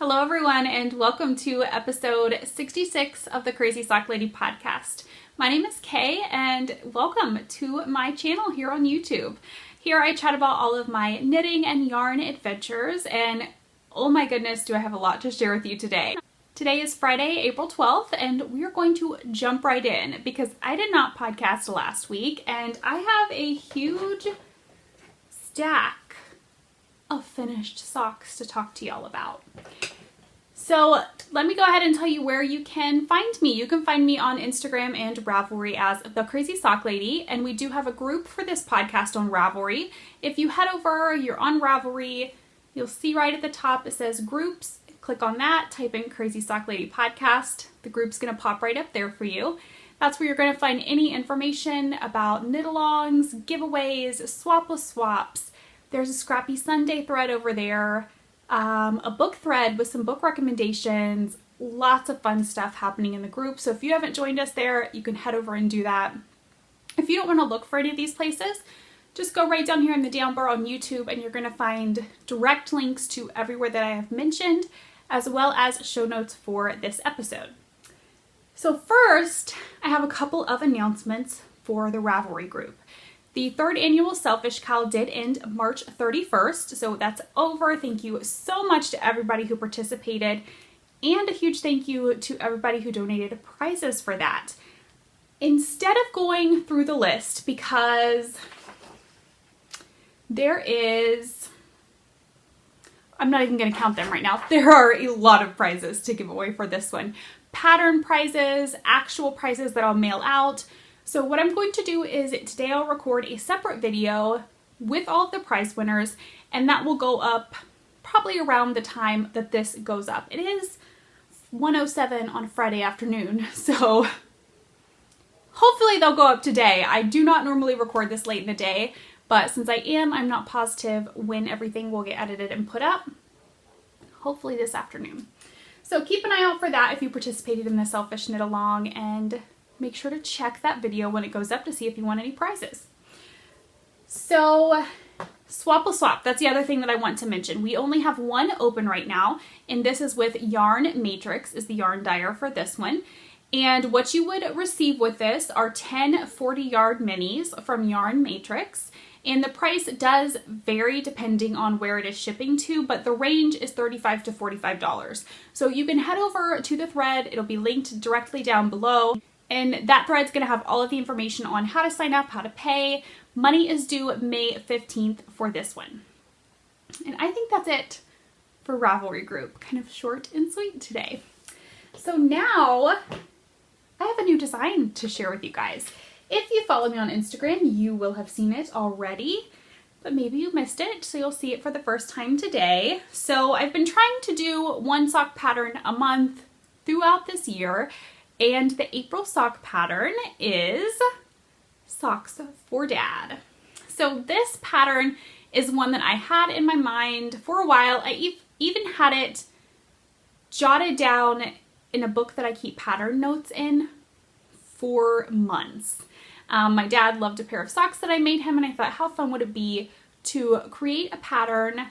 Hello everyone and welcome to episode 66 of the Crazy Sock Lady podcast. My name is Kay and welcome to my channel here on YouTube. Here I chat about all of my knitting and yarn adventures, and oh my goodness, do I have a lot to share with you today. Today is Friday, April 12th, and we are going to jump right in because I did not podcast last week and I have a huge stack of finished socks to talk to y'all about. So let me go ahead and tell you where you can find me. You can find me on Instagram and Ravelry as The Crazy Sock Lady, and we do have a group for this podcast on Ravelry. If you head over, you're on Ravelry, you'll see right at the top it says groups. Click on that, type in Crazy Sock Lady podcast. The group's gonna pop right up there for you. That's where you're gonna find any information about knit-alongs, giveaways, swap-less swaps. There's a Scrappy Sunday thread over there, a book thread with some book recommendations, lots of fun stuff happening in the group. So if you haven't joined us there, you can head over and do that. If you don't want to look for any of these places, just go right down here in the down bar on YouTube and you're going to find direct links to everywhere that I have mentioned, as well as show notes for this episode. So first, I have a couple of announcements for the Ravelry group. The third annual Selfish Cow did end March 31st, so that's over. Thank you so much to everybody who participated, and a huge thank you to everybody who donated prizes for that. Instead of going through the list, because I'm not even going to count them right now. There are a lot of prizes to give away for this one. Pattern prizes, actual prizes that I'll mail out. So what I'm going to do is today I'll record a separate video with all of the prize winners, and that will go up probably around the time that this goes up. It is 1:07 on Friday afternoon, so hopefully they'll go up today. I do not normally record this late in the day, but since I'm not positive when everything will get edited and put up. Hopefully this afternoon. So keep an eye out for that if you participated in the Selfish Knit Along, and make sure to check that video when it goes up to see if you want any prizes. So swap-less swap, that's the other thing that I want to mention. We only have one open right now, and this is with Yarn Matrix, is the yarn dyer for this one. And what you would receive with this are 10 40-yard minis from Yarn Matrix. And the price does vary depending on where it is shipping to, but the range is $35 to $45. So you can head over to the thread, it'll be linked directly down below. And that thread's going to have all of the information on how to sign up, how to pay. Money is due May 15th for this one. And I think that's it for Ravelry group. Kind of short and sweet today. So now I have a new design to share with you guys. If you follow me on Instagram, you will have seen it already, but maybe you missed it, so you'll see it for the first time today. So I've been trying to do one sock pattern a month throughout this year, and the April sock pattern is Socks for Dad. So this pattern is one that I had in my mind for a while. I even had it jotted down in a book that I keep pattern notes in for months. My dad loved a pair of socks that I made him, and I thought, how fun would it be to create a pattern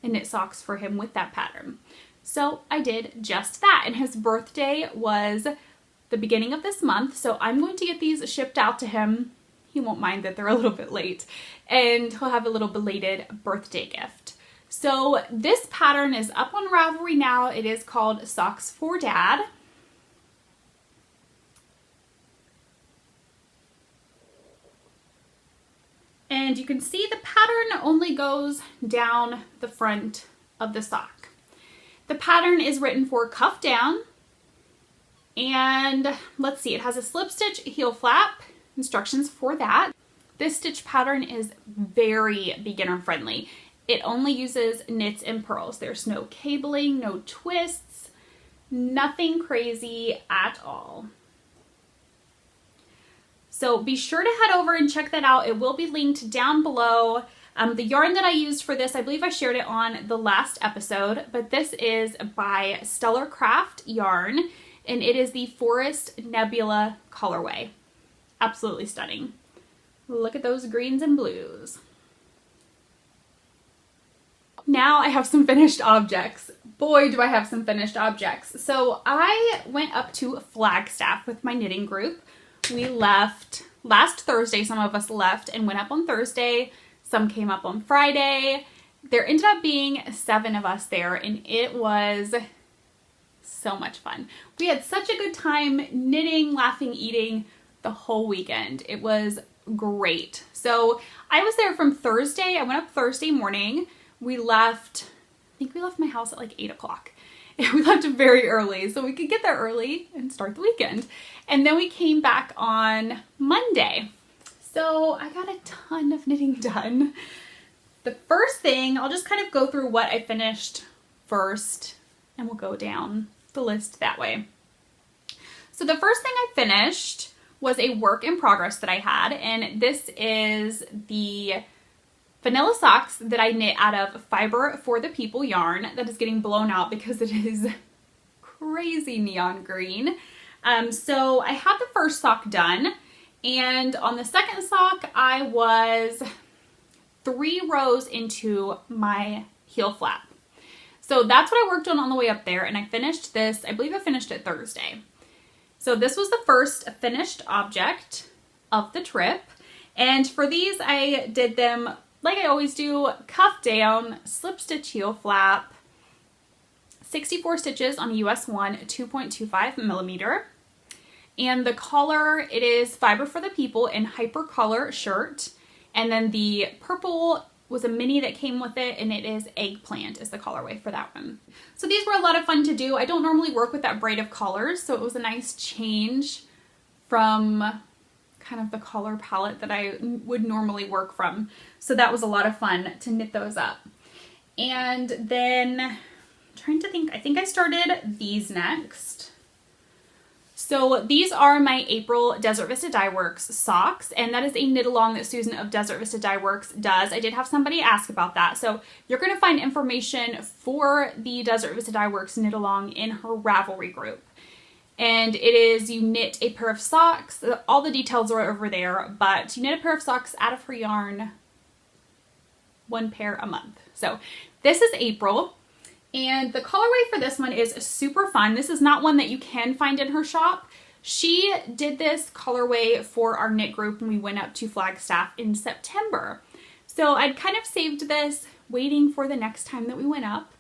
and knit socks for him with that pattern. So I did just that, and his birthday was the beginning of this month, so I'm going to get these shipped out to him. He won't mind that they're a little bit late, and he'll have a little belated birthday gift. So this pattern is up on Ravelry now. It is called Socks for Dad. And you can see the pattern only goes down the front of the sock. The pattern is written for cuff down, and let's see, it has a slip stitch, heel flap, instructions for that. This stitch pattern is very beginner friendly. It only uses knits and purls. There's no cabling, no twists, nothing crazy at all. So be sure to head over and check that out. It will be linked down below. The yarn that I used for this, I believe I shared it on the last episode, but this is by Stellar Craft Yarn, and it is the Forest Nebula colorway. Absolutely stunning. Look at those greens and blues. Now I have some finished objects, boy, do I have some finished objects. So I went up to Flagstaff with my knitting group. We left last Thursday. Some of us left and went up on Thursday. Some came up on Friday. There ended up being 7 of us there, and it was so much fun. We had such a good time knitting, laughing, eating the whole weekend. It was great. So I was there from Thursday. I went up Thursday morning. We left, I think we left my house at like 8 o'clock. We left very early so we could get there early and start the weekend. And then we came back on Monday. So I got a ton of knitting done. The first thing, I'll just kind of go through what I finished first and we'll go down the list that way. So the first thing I finished was a work in progress that I had, and this is the vanilla socks that I knit out of Fiber for the People yarn that is getting blown out because it is crazy neon green. So I had the first sock done, and on the second sock I was 3 rows into my heel flap. So that's what I worked on the way up there, and I finished this, I believe I finished it Thursday. So this was the first finished object of the trip, and for these I did them like I always do, cuff down, slip stitch heel flap, 64 stitches on a US 1 2.25 millimeter. And the color, it is Fiber for the People in Hyper Color shirt. And then the purple was a mini that came with it, and it is Eggplant is the colorway for that one. So these were a lot of fun to do. I don't normally work with that braid of colors, so it was a nice change from kind of the color palette that I would normally work from. So that was a lot of fun to knit those up. And then I'm trying to think, I think I started these next. So these are my April Desert Vista Dye Works socks, and that is a knit along that Susan of Desert Vista Dye Works does. I did have somebody ask about that. So you're going to find information for the Desert Vista Dye Works knit along in her Ravelry group. And it is, you knit a pair of socks, all the details are over there, but you knit a pair of socks out of her yarn, 1 pair a month. So this is April, and the colorway for this one is super fun. This is not one that you can find in her shop. She did this colorway for our knit group when we went up to Flagstaff in September. So I'd kind of saved this, waiting for the next time that we went up.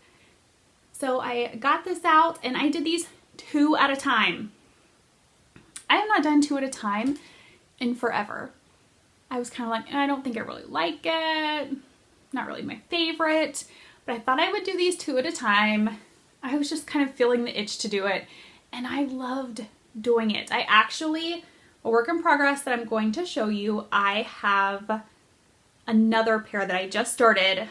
So I got this out, and I did these 2 at a time. I have not done 2 at a time in forever. I was kind of like, I don't think I really like it. Not really my favorite, but I thought I would do these 2 at a time. I was just kind of feeling the itch to do it, and I loved doing it. I actually, a work in progress that I'm going to show you, I have another pair that I just started.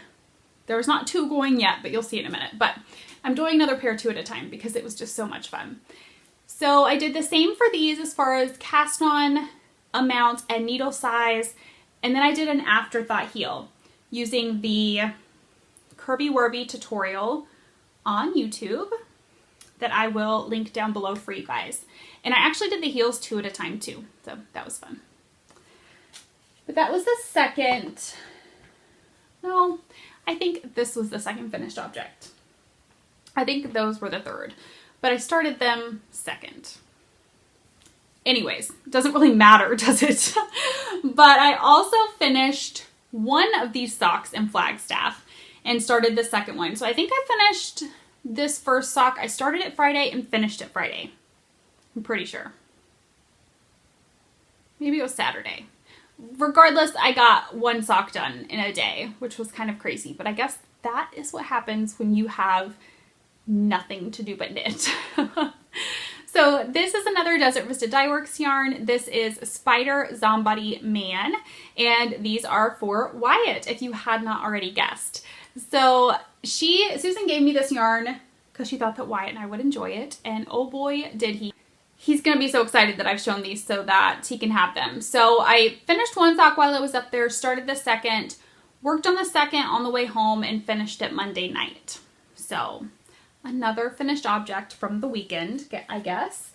There's not 2 going yet, but you'll see in a minute. But I'm doing another pair 2 at a time because it was just so much fun. So I did the same for these as far as cast on amount and needle size. And then I did an afterthought heel using the Kirby Wirby tutorial on YouTube that I will link down below for you guys. And I actually did the heels 2 at a time too. So that was fun. But that was the second, no, I think this was the second finished object. I think those were the third, but I started them second. Anyways, doesn't really matter, does it? But I also finished one of these socks in Flagstaff and started the second one. So I think I finished this first sock. I started it Friday and finished it Friday. I'm pretty sure. Maybe it was Saturday. Regardless, I got 1 sock done in a day, which was kind of crazy. But I guess that is what happens when you have nothing to do but knit. So this is another Desert Vista Dye Works yarn. This is Spider Zombody Man, and these are for Wyatt, if you had not already guessed. So Susan gave me this yarn because she thought that Wyatt and I would enjoy it, and oh boy did he. He's going to be so excited that I've shown these so that he can have them. So I finished 1 sock while I was up there, started the second, worked on the second on the way home, and finished it Monday night. So another finished object from the weekend, I guess.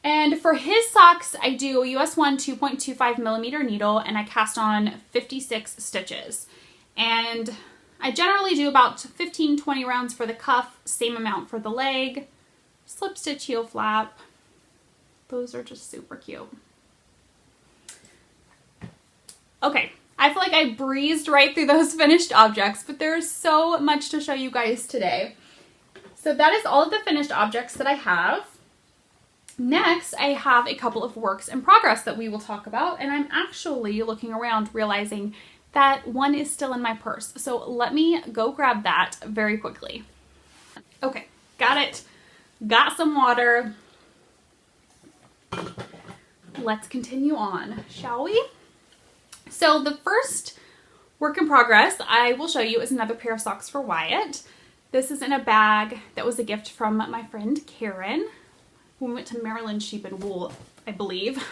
And for his socks, I do a US 1 2.25 millimeter needle, and I cast on 56 stitches. And I generally do about 15-20 rounds for the cuff, same amount for the leg. Slip stitch heel flap. Those are just super cute. Okay, I feel like I breezed right through those finished objects, but there's so much to show you guys today. So that is all of the finished objects that I have. Next, I have a couple of works in progress that we will talk about, and I'm actually looking around realizing that one is still in my purse. So let me go grab that very quickly. Okay, got it. Got some water. Let's continue on, shall we? So the first work in progress I will show you is another pair of socks for Wyatt. This is in a bag that was a gift from my friend Karen. When we went to Maryland Sheep and Wool, I believe.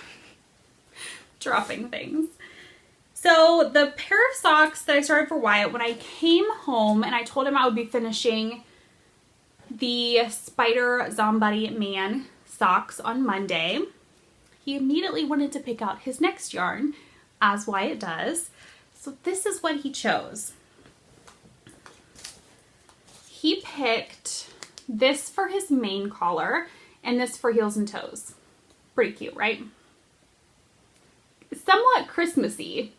Dropping things. So the pair of socks that I started for Wyatt, when I came home and I told him I would be finishing the Spider Zombie Man socks on Monday, he immediately wanted to pick out his next yarn, as Wyatt does. So this is what he chose. He picked this for his main collar and this for heels and toes. Pretty cute, right? Somewhat Christmassy,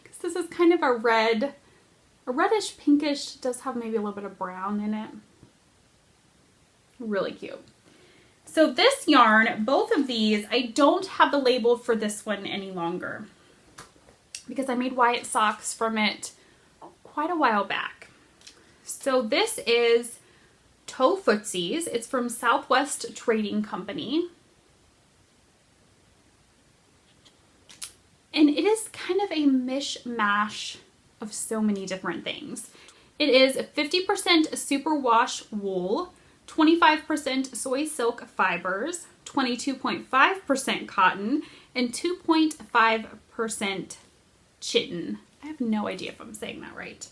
because this is kind of a reddish pinkish, does have maybe a little bit of brown in it. Really cute. So this yarn, both of these, I don't have the label for this one any longer because I made Wyatt socks from it quite a while back. So this is Toe Footsies. It's from Southwest Trading Company. And it is kind of a mishmash of so many different things. It is 50% superwash wool, 25% soy silk fibers, 22.5% cotton, and 2.5% chitin. I have no idea if I'm saying that right.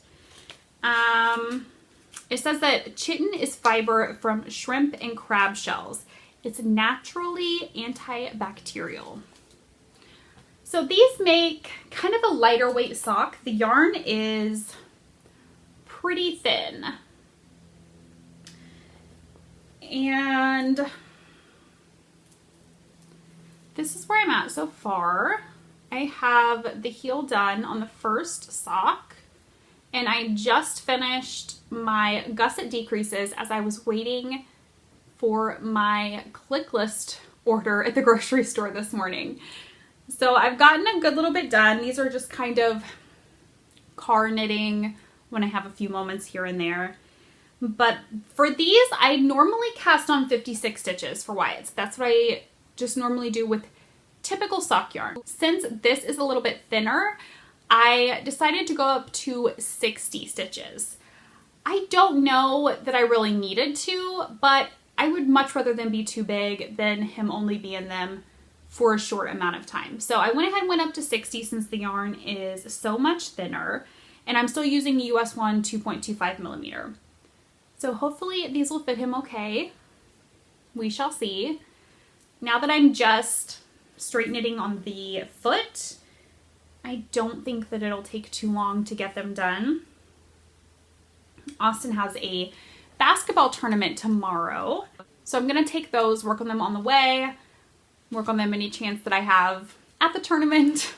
It says that chitin is fiber from shrimp and crab shells. It's naturally antibacterial. So these make kind of a lighter weight sock. The yarn is pretty thin. And this is where I'm at so far. I have the heel done on the first sock, and I just finished my gusset decreases as I was waiting for my click list order at the grocery store this morning. So I've gotten a good little bit done. These are just kind of car knitting when I have a few moments here and there. But for these, I normally cast on 56 stitches for Wyatt's. That's what I just normally do with typical sock yarn. Since this is a little bit thinner, I decided to go up to 60 stitches. I don't know that I really needed to, but I would much rather them be too big than him only be in them for a short amount of time. So I went ahead and went up to 60 since the yarn is so much thinner, and I'm still using the US one 2.25 millimeter. So hopefully these will fit him okay. We shall see. Now that I'm just straight knitting on the foot, I don't think that it'll take too long to get them done. Austin has a basketball tournament tomorrow, so I'm gonna take those, work on them on the way, work on them any chance that I have at the tournament.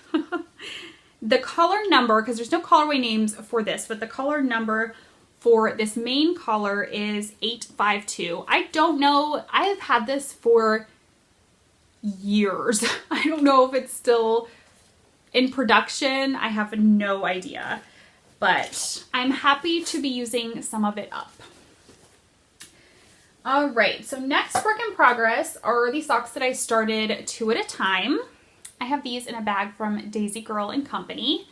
The color number, because there's no colorway names for this, but the color number for this main collar is 852. I don't know. I have had this for years. I don't know if it's still in production. I have no idea, but I'm happy to be using some of it up. All right, so next work in progress are the socks that I started 2 at a time. I have these in a bag from Daisy Girl and Company.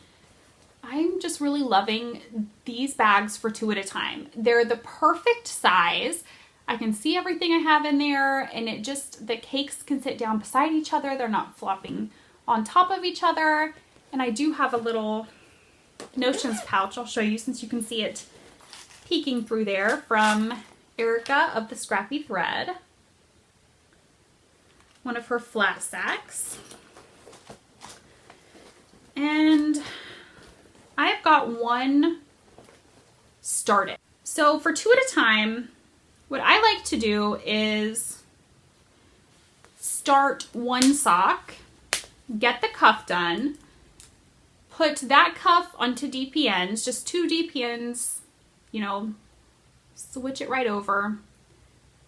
I'm just really loving these bags for 2 at a time. They're the perfect size. I can see everything I have in there, and the cakes can sit down beside each other. They're not flopping on top of each other. And I do have a little notions pouch I'll show you since you can see it peeking through there from Erica of the Scrappy Thread. One of her flat sacks. And I've got one started. So for 2 at a time, what I like to do is start one sock, get the cuff done, put that cuff onto DPNs, just 2 DPNs, you know, switch it right over,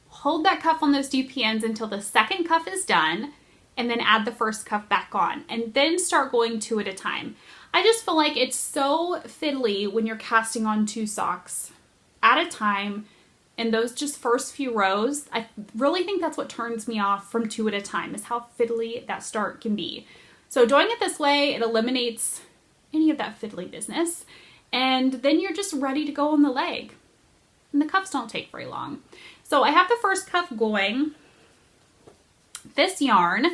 hold that cuff on those DPNs until the second cuff is done, and then add the first cuff back on, and then start going 2 at a time. I just feel like it's so fiddly when you're casting on 2 socks at a time, and those just first few rows, I really think that's what turns me off from 2 at a time, is how fiddly that start can be. So doing it this way, it eliminates any of that fiddly business, and then you're just ready to go on the leg. And the cuffs don't take very long. So I have the first cuff going. This yarn,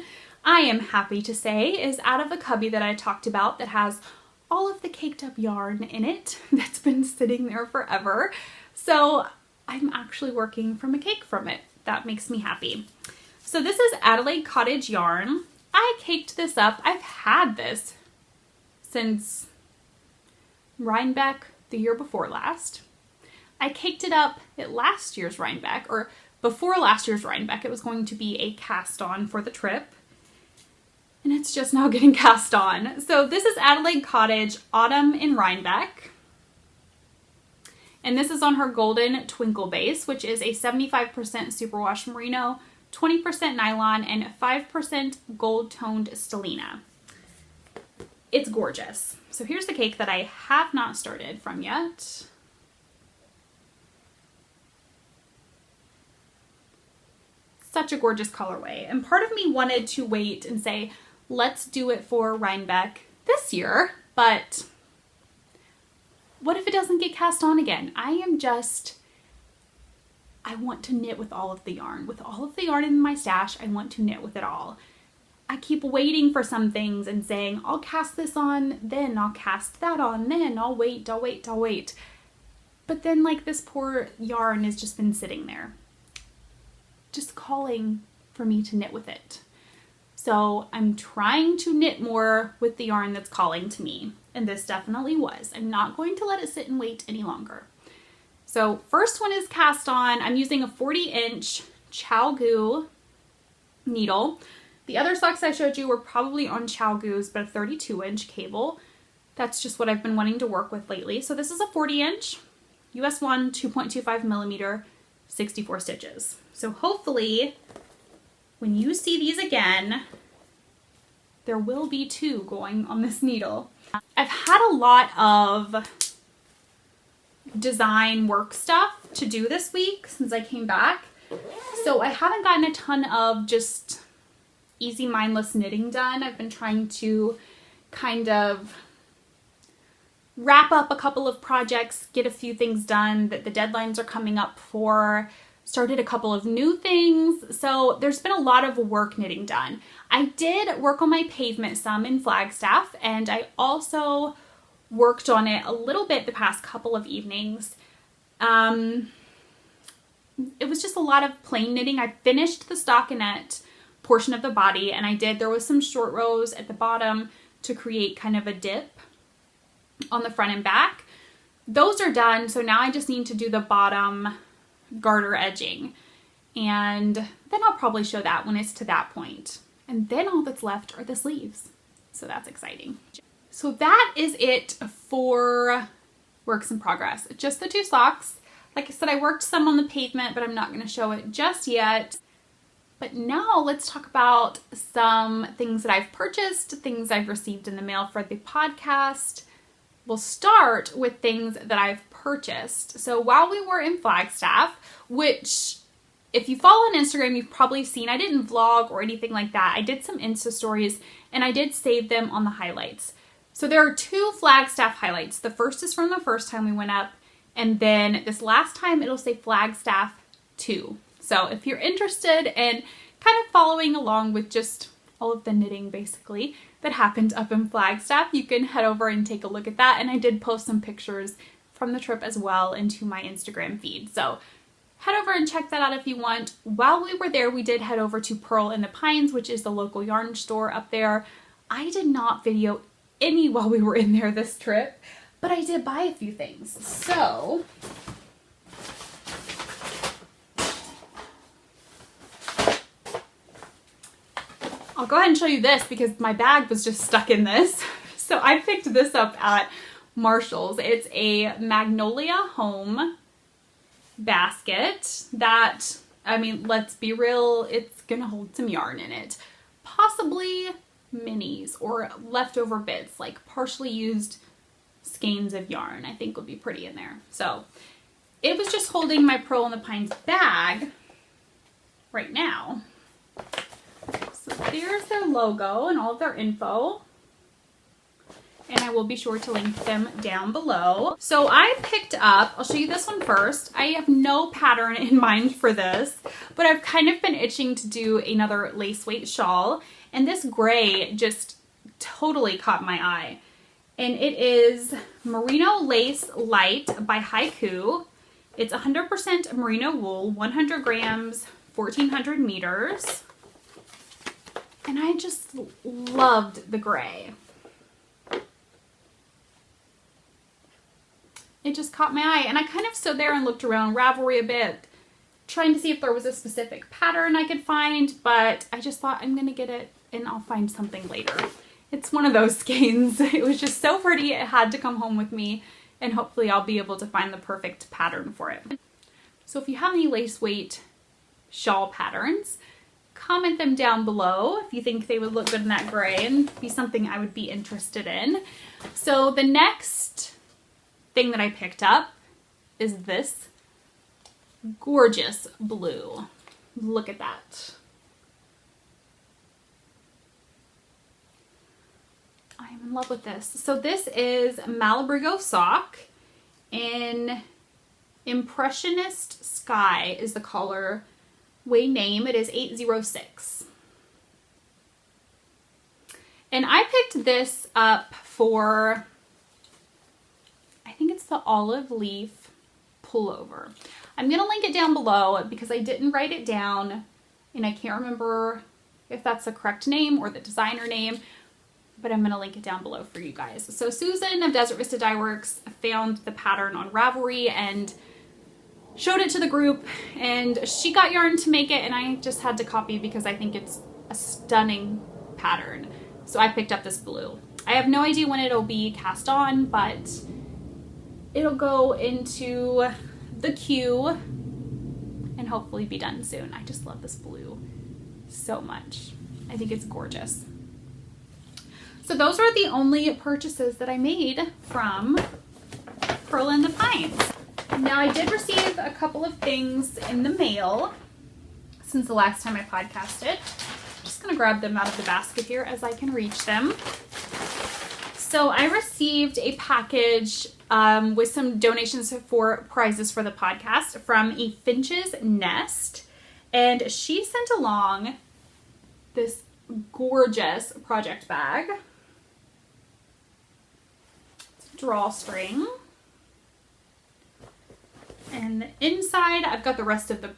I am happy to say, is out of the cubby that I talked about that has all of the caked up yarn in it that's been sitting there forever. So I'm actually working from a cake from it. That makes me happy. So this is Adelaide Cottage yarn. I caked this up. I've had this since Rhinebeck the year before last. I caked it up at last year's Rhinebeck, or before last year's Rhinebeck. It was going to be a cast on for the trip, and it's just now getting cast on. So this is Adelaide Cottage Autumn in Rhinebeck, and this is on her Golden Twinkle base, which is a 75% superwash merino, 20% nylon, and 5% gold toned stellina. It's gorgeous. So here's the cake that I have not started from yet. Such a gorgeous colorway. And part of me wanted to wait and say, let's do it for Rhinebeck this year, but what if it doesn't get cast on again? I want to knit with all of the yarn. With all of the yarn in my stash, I want to knit with it all. I keep waiting for some things and saying, I'll cast this on, then I'll cast that on, then I'll wait. But then like this poor yarn has just been sitting there, just calling for me to knit with it. So I'm trying to knit more with the yarn that's calling to me, and this definitely was. I'm not going to let it sit and wait any longer. So first one is cast on. I'm using a 40-inch ChalGoo needle. The other socks I showed you were probably on ChalGoo's, but a 32-inch cable. That's just what I've been wanting to work with lately. So this is a 40-inch, US 1, 2.25 millimeter, 64 stitches. So hopefully when you see these again, there will be 2 going on this needle. I've had a lot of design work stuff to do this week since I came back. So I haven't gotten a ton of just easy mindless knitting done. I've been trying to kind of wrap up a couple of projects, get a few things done that the deadlines are coming up for, started a couple of new things. So there's been a lot of work knitting done. I did work on my pavement some in Flagstaff, and I also worked on it a little bit the past couple of evenings. It was just a lot of plain knitting. I finished the stockinette portion of the body, and there was some short rows at the bottom to create kind of a dip on the front and back. Those are done, so now I just need to do the bottom garter edging, and then I'll probably show that when it's to that point. And then all that's left are the sleeves, so that's exciting. So that is it for works in progress. Just the 2 socks. Like I said, I worked some on the pavement, but I'm not going to show it just yet. But now let's talk about some things that I've purchased, things I've received in the mail for the podcast. We'll start with things that I've purchased. So while we were in Flagstaff, which if you follow on Instagram, you've probably seen, I didn't vlog or anything like that. I did some Insta stories and I did save them on the highlights. So there are 2 Flagstaff highlights. The first is from the first time we went up, and then this last time it'll say Flagstaff 2. So if you're interested in kind of following along with just all of the knitting basically that happened up in Flagstaff, you can head over and take a look at that. And I did post some pictures from the trip as well into my Instagram feed. So head over and check that out if you want. While we were there, we did head over to Pearl in the Pines, which is the local yarn store up there. I did not video any while we were in there this trip. but I did buy a few things. So I'll go ahead and show you this because my bag was just stuck in this. So I picked this up at Marshall's. It's a Magnolia Home basket that, I mean, let's be real, it's gonna hold some yarn in it. Possibly minis or leftover bits, like partially used skeins of yarn, I think would be pretty in there. So it was just holding my Pearl in the Pines bag right now. So there's their logo and all of their info. And I will be sure to link them down below. So I picked up, I'll show you this one first. I have no pattern in mind for this, but I've kind of been itching to do another lace weight shawl. And this gray just totally caught my eye. And it is Merino Lace Light by Haiku. It's 100% merino wool, 100 grams, 1400 meters. And I just loved the gray. It just caught my eye, and I kind of stood there and looked around Ravelry a bit, trying to see if there was a specific pattern I could find, but I just thought I'm gonna get it and I'll find something later. It's one of those skeins. It was just so pretty, it had to come home with me, and hopefully I'll be able to find the perfect pattern for it. So if you have any lace weight shawl patterns, comment them down below if you think they would look good in that gray and be something I would be interested in. So the next thing that I picked up is this gorgeous blue. Look at that. I am in love with this. So this is Malabrigo Sock in Impressionist Sky is the colorway name. It is 806. And I picked this up for, I think it's the olive leaf pullover. I'm going to link it down below because I didn't write it down and I can't remember if that's the correct name or the designer name, but I'm going to link it down below for you guys. So Susan of Desert Vista Dye Works found the pattern on Ravelry and showed it to the group, and she got yarn to make it, and I just had to copy because I think it's a stunning pattern. So I picked up this blue. I have no idea when it'll be cast on, but it'll go into the queue and hopefully be done soon. I just love this blue so much. I think it's gorgeous. So those are the only purchases that I made from Pearl in the Pines. Now I did receive a couple of things in the mail since the last time I podcasted. I'm just gonna grab them out of the basket here as I can reach them. So I received a package with some donations for prizes for the podcast from A Finch's Nest, and she sent along this gorgeous project bag. It's a drawstring. And the inside, I've got the rest of the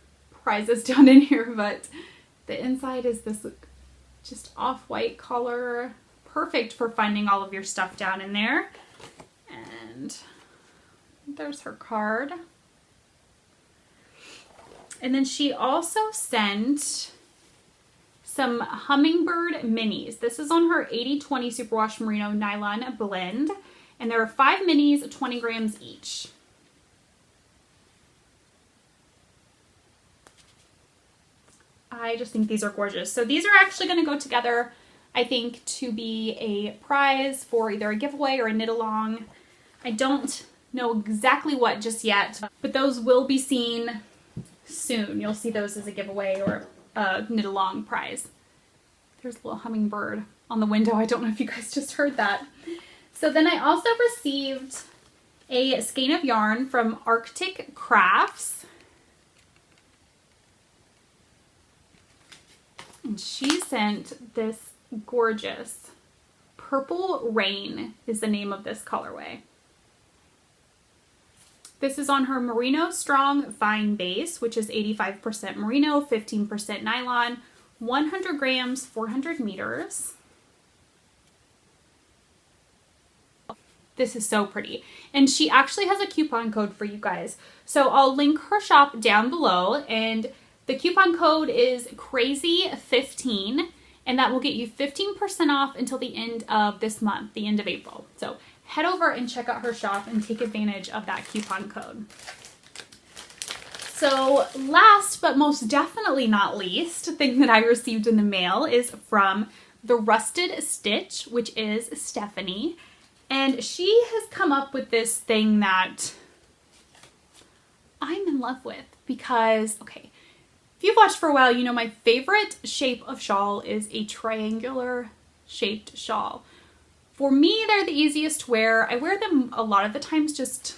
prizes down in here, but the inside is this just off-white color. Perfect for finding all of your stuff down in there. And there's her card. And then she also sent some Hummingbird Minis. This is on her 80-20 Superwash Merino Nylon blend. And there are 5 minis, 20 grams each. I just think these are gorgeous. So these are actually going to go together, I think, to be a prize for either a giveaway or a knit along. I don't know exactly what just yet, but those will be seen soon. You'll see those as a giveaway or a knit along prize. There's a little hummingbird on the window. I don't know if you guys just heard that. So then I also received a skein of yarn from Arctic Crafts. And she sent this gorgeous Purple Rain is the name of this colorway. This is on her Merino Strong Fine Base, which is 85% merino, 15% nylon, 100 grams, 400 meters. This is so pretty. And she actually has a coupon code for you guys. So I'll link her shop down below, and the coupon code is crazy15, and that will get you 15% off until the end of this month, the end of April. So head over and check out her shop and take advantage of that coupon code. So last but most definitely not least thing that I received in the mail is from the Rusted Stitch, which is Stephanie. And she has come up with this thing that I'm in love with because, okay, if you've watched for a while, you know my favorite shape of shawl is a triangular shaped shawl. For me, they're the easiest to wear. I wear them a lot of the times just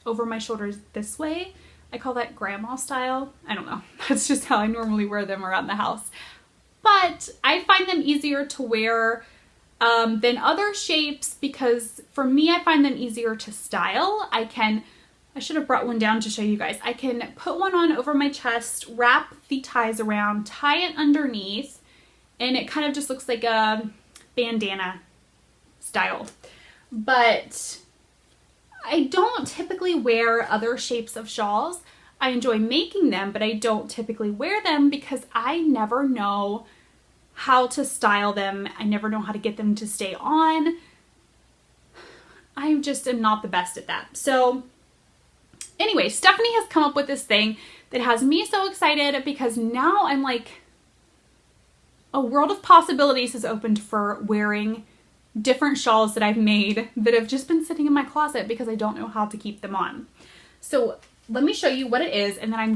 over my shoulders this way. I call that grandma style. I don't know. That's just how I normally wear them around the house. But I find them easier to wear than other shapes because for me, I find them easier to style. I should have brought one down to show you guys. I can put one on over my chest, wrap the ties around, tie it underneath, and it kind of just looks like a bandana style. But I don't typically wear other shapes of shawls. I enjoy making them, but I don't typically wear them because I never know how to style them. I never know how to get them to stay on. I just am not the best at that. So anyway, Stephanie has come up with this thing that has me so excited because now I'm like, a world of possibilities has opened for wearing different shawls that I've made that have just been sitting in my closet because I don't know how to keep them on. So let me show you what it is, and then I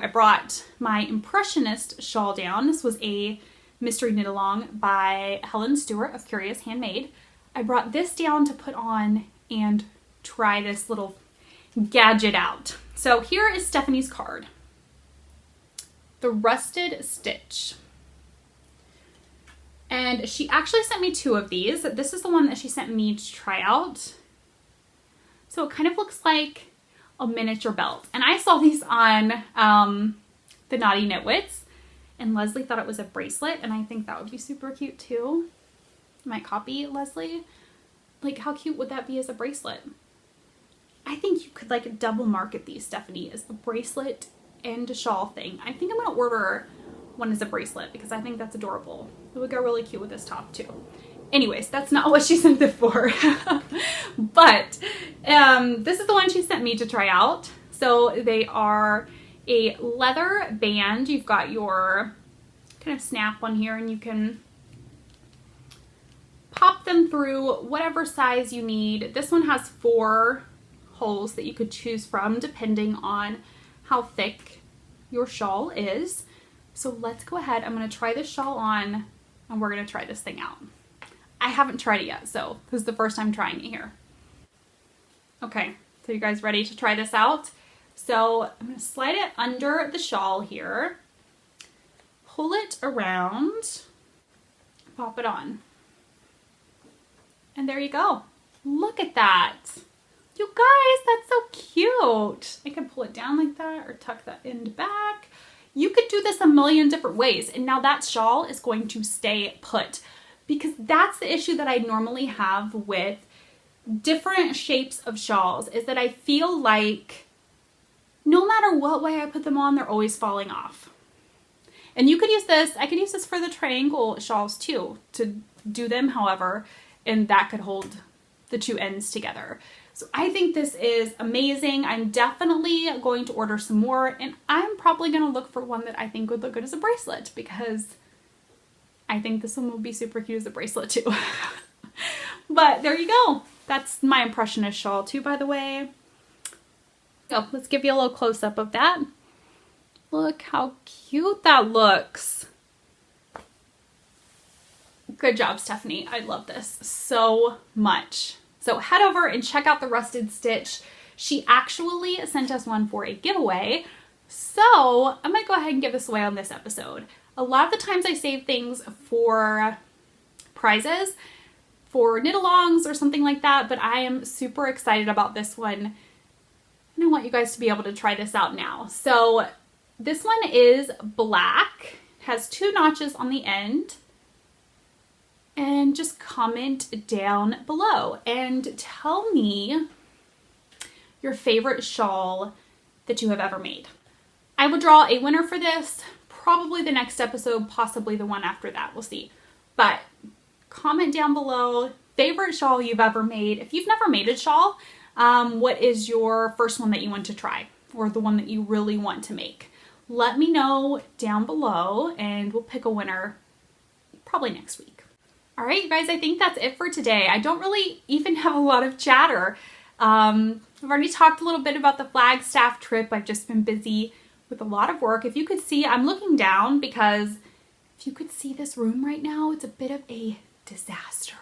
brought my Impressionist shawl down. This was a mystery knit along by Helen Stewart of Curious Handmade. I brought this down to put on and try this little gadget out. So here is Stephanie's card. The Rusted Stitch. And she actually sent me 2 of these. This is the one that she sent me to try out. So it kind of looks like a miniature belt. And I saw these on the Naughty Knitwits, and Leslie thought it was a bracelet, and I think that would be super cute too. I might copy Leslie. Like, how cute would that be as a bracelet? I think you could like double market these, Stephanie, as a bracelet and a shawl thing. I think I'm gonna order one as a bracelet because I think that's adorable. It would go really cute with this top too. Anyways, that's not what she sent it for. But this is the one she sent me to try out. So they are a leather band. You've got your kind of snap on here, and you can pop them through whatever size you need. This one has 4 holes that you could choose from depending on how thick your shawl is. So let's go ahead. I'm going to try this shawl on, and we're going to try this thing out. I haven't tried it yet, so this is the first time trying it here. Okay, so you guys ready to try this out? So I'm going to slide it under the shawl here, pull it around, pop it on. And there you go. Look at that. You guys, that's so cute. I can pull it down like that or tuck that end back. You could do this a million different ways. And now that shawl is going to stay put, because that's the issue that I normally have with different shapes of shawls, is that I feel like no matter what way I put them on, they're always falling off. And you could use this, I could use this for the triangle shawls too, to do them however, and that could hold the 2 ends together. So I think this is amazing. I'm definitely going to order some more, and I'm probably going to look for one that I think would look good as a bracelet, because I think this one will be super cute as a bracelet too. But there you go. That's my Impressionist shawl too, by the way. So let's give you a little close-up of that. Look how cute that looks. Good job, Stephanie. I love this so much. So head over and check out the Rusted Stitch. She actually sent us one for a giveaway, so I'm gonna go ahead and give this away on this episode. A lot of the times I save things for prizes, for knit-alongs or something like that, but I am super excited about this one, and I want you guys to be able to try this out now. So this one is black, has 2 notches on the end, and just comment down below and tell me your favorite shawl that you have ever made. I will draw a winner for this, probably the next episode, possibly the one after that, we'll see. But comment down below, favorite shawl you've ever made. If you've never made a shawl, what is your first one that you want to try, or the one that you really want to make? Let me know down below and we'll pick a winner probably next week. All right, you guys, I think that's it for today. I don't really even have a lot of chatter. I've already talked a little bit about the Flagstaff trip. I've just been busy with a lot of work. If you could see, I'm looking down because if you could see this room right now, it's a bit of a disaster.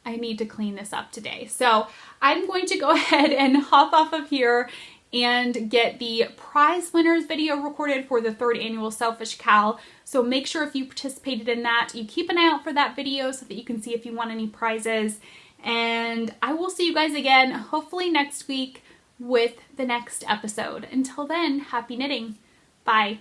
I need to clean this up today. So I'm going to go ahead and hop off of here and get the prize winners video recorded for the 3rd annual Selfish Cal. So make sure if you participated in that, you keep an eye out for that video so that you can see if you won any prizes. And I will see you guys again, hopefully next week, with the next episode. Until then, happy knitting. Bye.